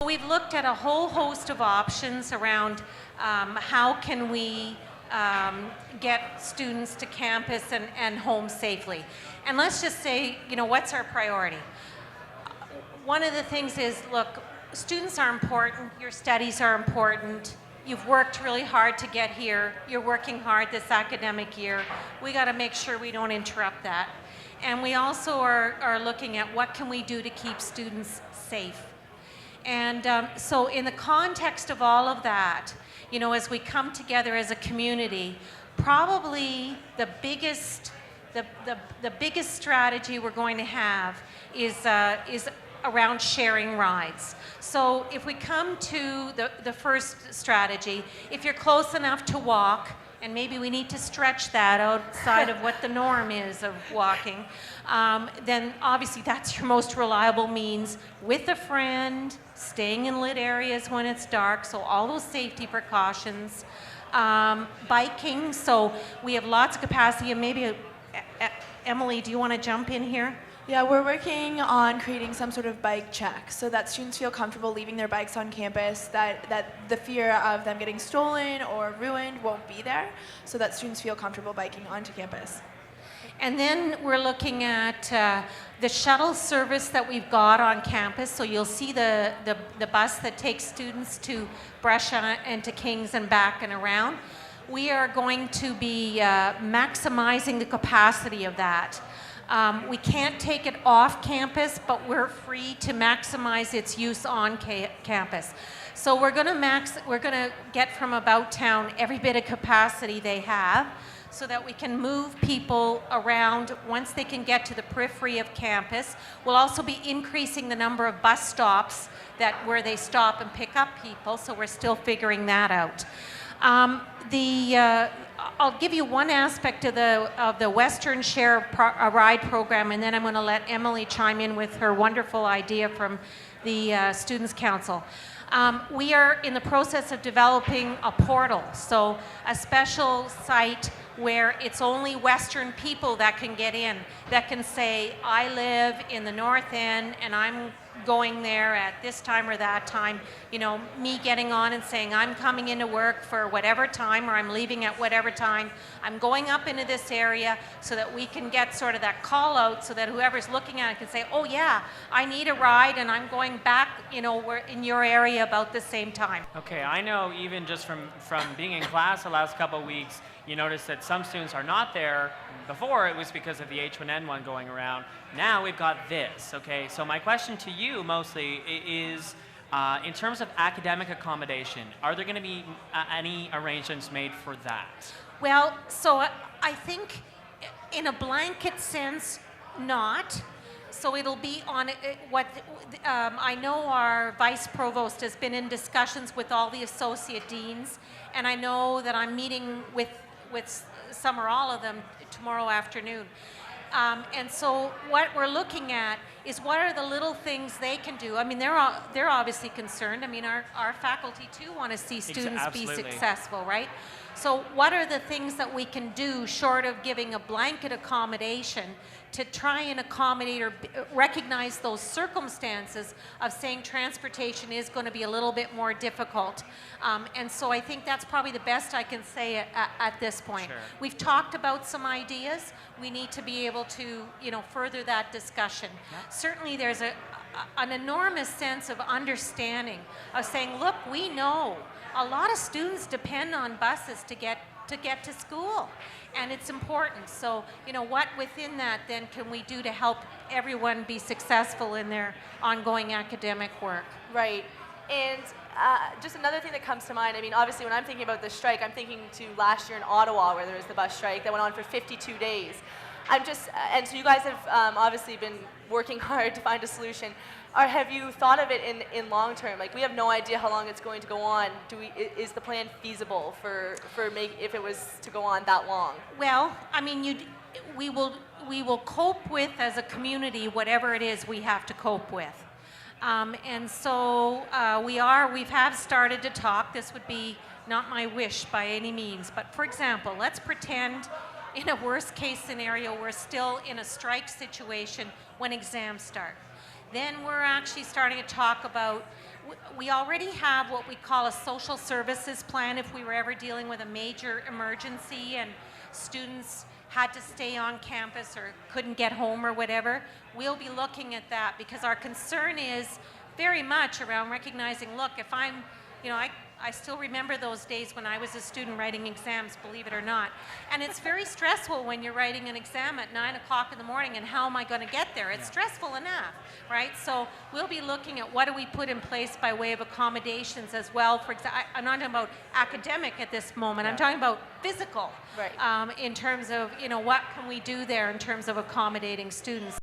We've looked at a whole host of options around how can we get students to campus and home safely. And let's just say, what's our priority? One of the things is, look, students are important, your studies are important, you've worked really hard to get here, you're working hard this academic year, we got to make sure we don't interrupt that. And we also are looking at what can we do to keep students safe. And so in the context of all of that, as we come together as a community, probably the biggest strategy we're going to have is around sharing rides. So if we come to the first strategy, if you're close enough to walk, and maybe we need to stretch that outside of what the norm is of walking, then obviously that's your most reliable means, with a friend, staying in lit areas when it's dark, so all those safety precautions. Biking, so we have lots of capacity, and maybe, Emily, do you want to jump in here? Yeah, we're working on creating some sort of bike check so that students feel comfortable leaving their bikes on campus, that the fear of them getting stolen or ruined won't be there, so that students feel comfortable biking onto campus. And then we're looking at the shuttle service that we've got on campus. So you'll see the bus that takes students to Brescia and to Kings and back and around. We are going to be maximizing the capacity of that. We can't take it off campus, but we're free to maximize its use on campus. So we're going to get from About Town every bit of capacity they have, so that we can move people around once they can get to the periphery of campus. We'll also be increasing the number of bus stops where they stop and pick up people, so we're still figuring that out. I'll give you one aspect of the Western Share a Ride program, and then I'm going to let Emily chime in with her wonderful idea from the Students' Council. We are in the process of developing a portal, so a special site where it's only Western people that can get in, that can say, I live in the North End and I'm going there at this time or that time, me getting on and saying I'm coming into work for whatever time, or I'm leaving at whatever time, I'm going up into this area, so that we can get sort of that call out, so that whoever's looking at it can say, oh yeah, I need a ride and I'm going back, we're in your area about the same time. Okay, I know even just from being in class the last couple of weeks, you notice that some students are not there. Before, it was because of the H1N1 going around. Now we've got this, okay? So my question to you mostly is, in terms of academic accommodation, are there going to be any arrangements made for that? Well, so I think in a blanket sense, not. So it'll be on what I know our vice provost has been in discussions with all the associate deans, and I know that I'm meeting with some or all of them tomorrow afternoon. And so what we're looking at is what are the little things they can do. I mean, they're obviously concerned. I mean, our faculty too want to see students be successful, right? So what are the things that we can do short of giving a blanket accommodation to try and accommodate or recognize those circumstances of saying transportation is going to be a little bit more difficult. And so I think that's probably the best I can say at this point. Sure. We've talked about some ideas. We need to be able to, further that discussion. Yeah. Certainly there's an enormous sense of understanding of saying, look, we know a lot of students depend on buses to get to school, and it's important. So, what within that then can we do to help everyone be successful in their ongoing academic work? Right. And just another thing that comes to mind, I mean, obviously when I'm thinking about the strike, I'm thinking to last year in Ottawa, where there was the bus strike that went on for 52 days. And so you guys have obviously been working hard to find a solution. Have you thought of it in long term? Like, we have no idea how long it's going to go on. Is the plan feasible if it was to go on that long? Well, I mean, we will cope with, as a community, whatever it is we have to cope with. And so we have started to talk. This would be not my wish by any means, but for example, let's pretend in a worst case scenario we're still in a strike situation when exams start. Then we're actually starting to talk about, we already have what we call a social services plan if we were ever dealing with a major emergency and students had to stay on campus or couldn't get home or whatever. We'll be looking at that because our concern is very much around recognizing, look, if I'm, I still remember those days when I was a student writing exams, believe it or not. And it's very stressful when you're writing an exam at 9 o'clock in the morning and how am I going to get there? It's stressful enough, right? So we'll be looking at what do we put in place by way of accommodations as well. For example, I'm not talking about academic at this moment. I'm talking about physical Right. in terms of, what can we do there in terms of accommodating students.